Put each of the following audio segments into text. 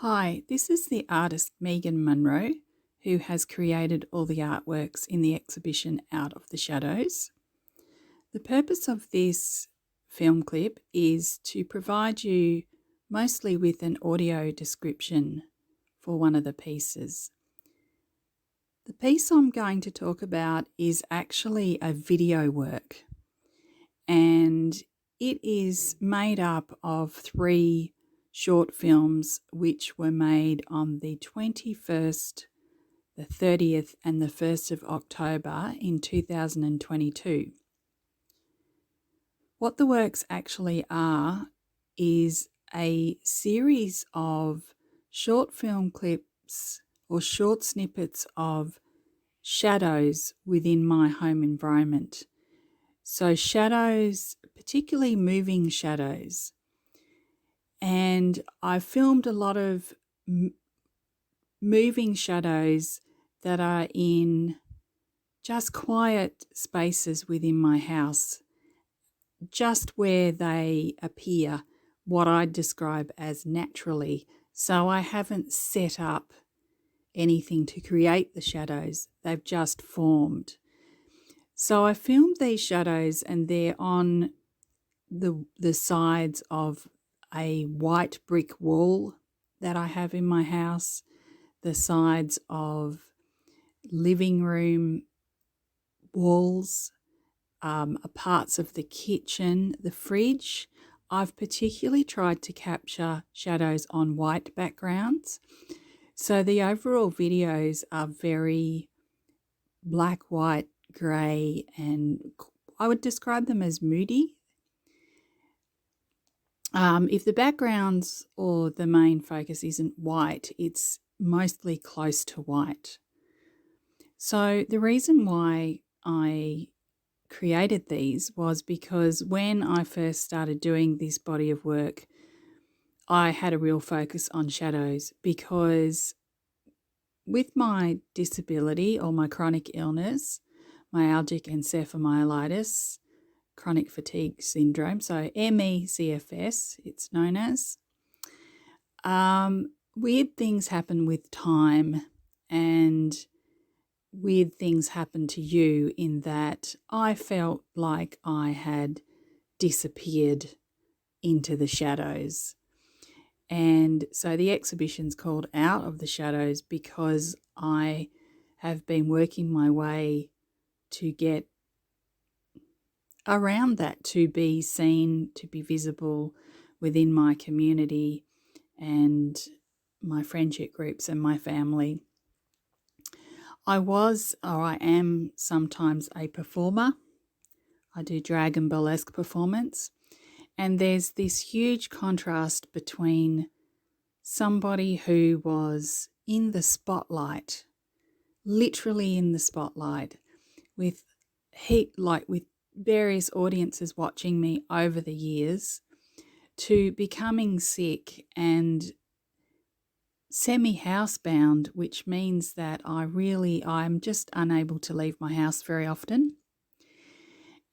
Hi, this is the artist Megan Munro, who has created all the artworks in the exhibition Out of the Shadows. The purpose of this film clip is to provide you mostly with an audio description for one of the pieces. The piece I'm going to talk about is actually a video work, and it is made up of 3 short films which were made on the 21st, the 30th and the 1st of October in 2022. What the works actually are is a series of short film clips or short snippets of shadows within my home environment. So shadows, particularly moving shadows. And I filmed a lot of moving shadows that are in just quiet spaces within my house, just where they appear, what I describe as naturally. So I haven't set up anything to create the shadows, they've just formed. So I filmed these shadows and they're on the sides of a white brick wall that I have in my house, the sides of living room walls, parts of the kitchen, the fridge. I've particularly tried to capture shadows on white backgrounds. So the overall videos are very black, white, grey, and I would describe them as moody. If the backgrounds or the main focus isn't white, it's mostly close to white. So the reason why I created these was because when I first started doing this body of work, I had a real focus on shadows because with my disability or my chronic illness, myalgic encephalomyelitis, chronic fatigue syndrome, so ME/CFS, it's known as. Weird things happen with time, and weird things happen to you in that I felt like I had disappeared into the shadows. And so the exhibition's called Out of the Shadows because I have been working my way to get around that, to be seen, to be visible within my community and my friendship groups and my family. I am sometimes a performer. I do drag and burlesque performance. And there's this huge contrast between somebody who was in the spotlight, literally in the spotlight, with various audiences watching me over the years, to becoming sick and semi-housebound, which means that I'm just unable to leave my house very often.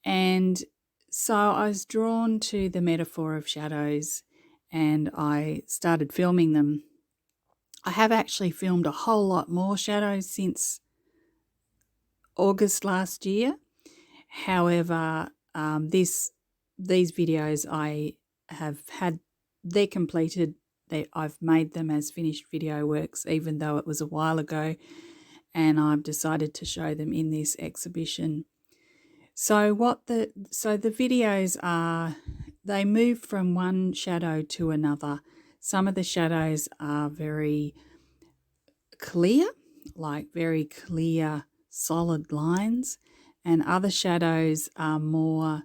And so I was drawn to the metaphor of shadows and I started filming them. I have actually filmed a whole lot more shadows since August last year. However, these videos I have had, they're completed. I've made them as finished video works, even though it was a while ago, and I've decided to show them in this exhibition. So the videos are, they move from one shadow to another. Some of the shadows are very clear, like very clear, solid lines, and other shadows are more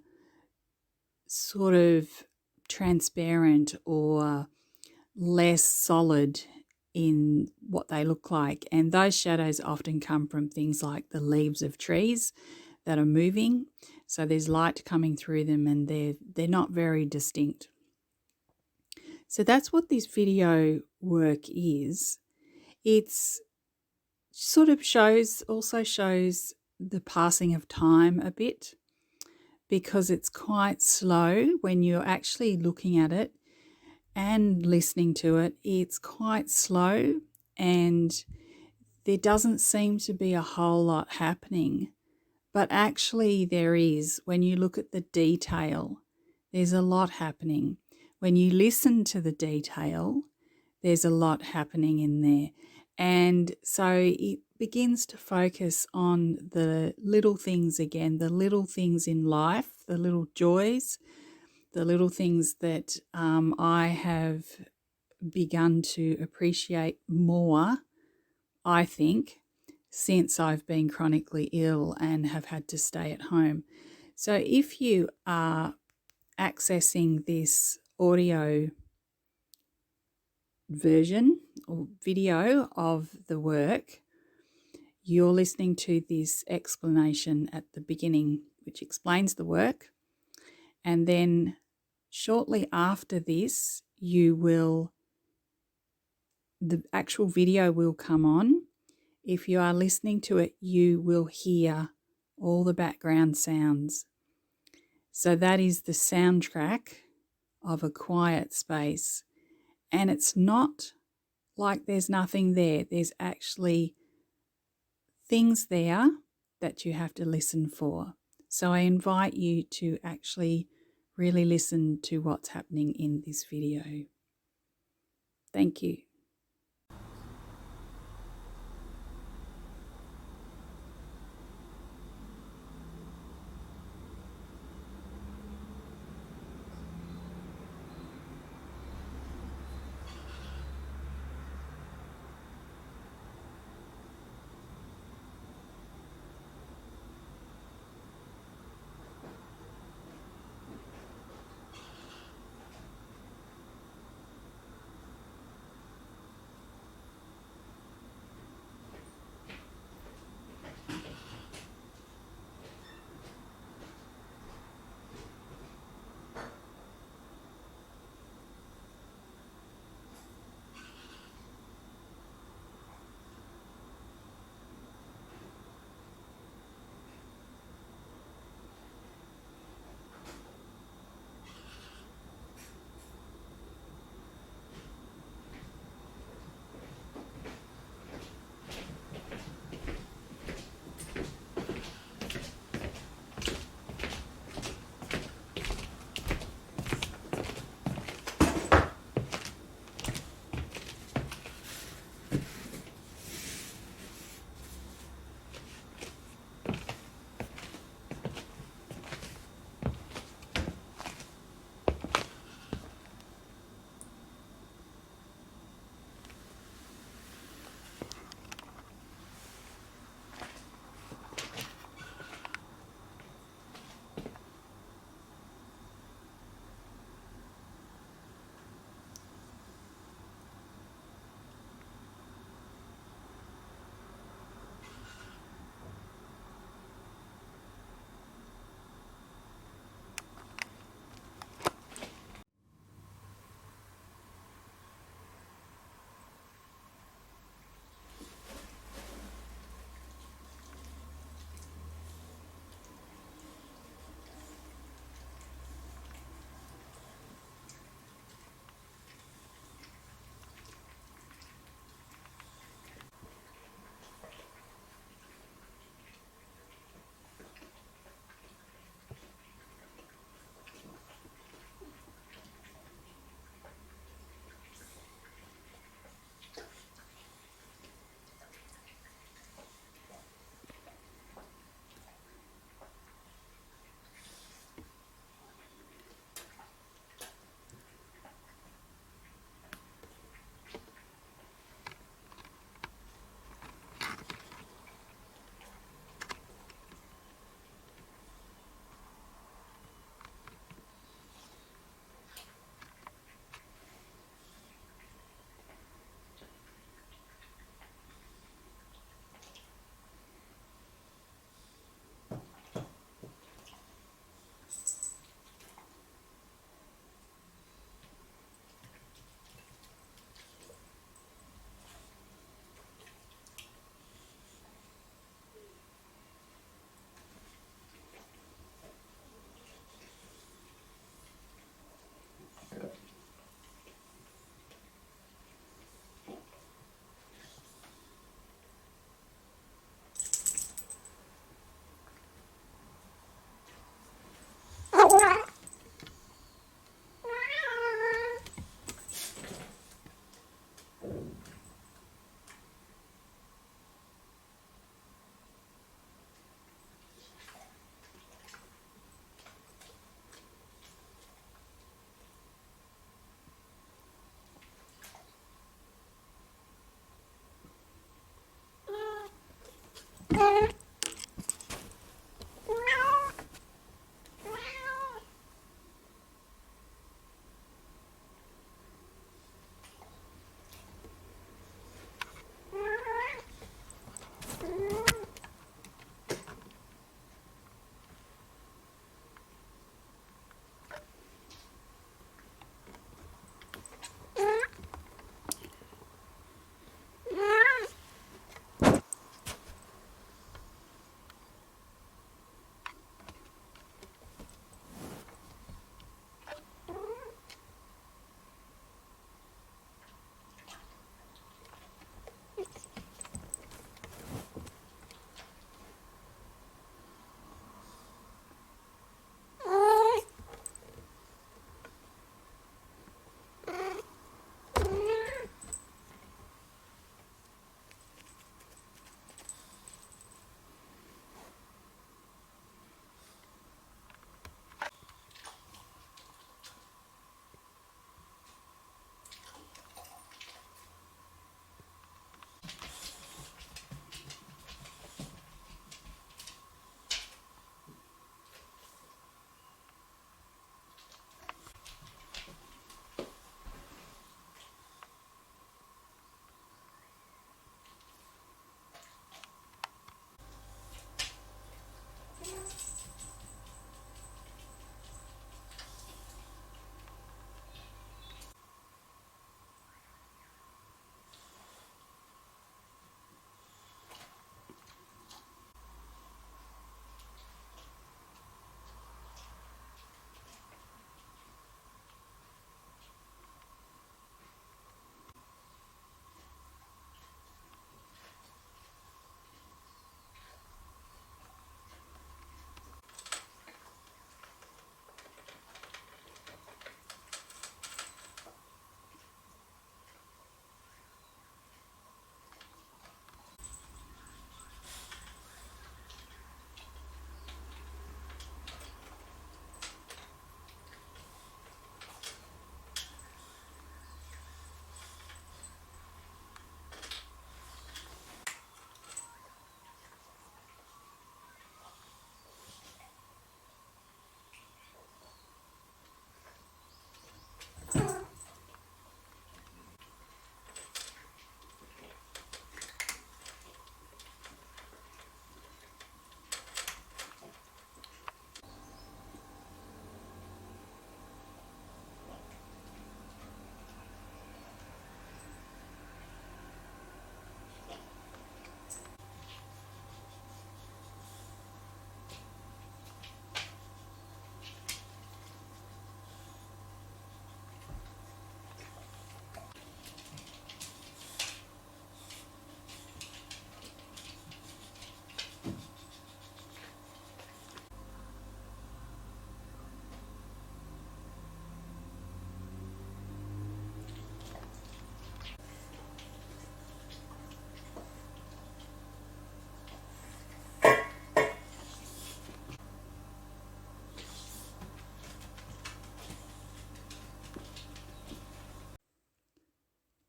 sort of transparent or less solid in what they look like. And those shadows often come from things like the leaves of trees that are moving. So there's light coming through them and they're not very distinct. So that's what this video work is. It's sort of also shows the passing of time a bit, because it's quite slow when you're actually looking at it. and listening to it, it's quite slow and there doesn't seem to be a whole lot happening. But actually there is. When you look at the detail, there's a lot happening. When you listen to the detail, there's a lot happening in there. And so it begins to focus on the little things again, the little things in life, the little joys, the little things that I have begun to appreciate more, I think, since I've been chronically ill and have had to stay at home. So if you are accessing this audio version or video of the work, you're listening to this explanation at the beginning, which explains the work. And then shortly after this, the actual video will come on. If you are listening to it, you will hear all the background sounds. So that is the soundtrack of a quiet space. And it's not like there's nothing there. There's actually things there that you have to listen for. So I invite you to actually really listen to what's happening in this video. Thank you.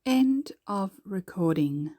End of recording.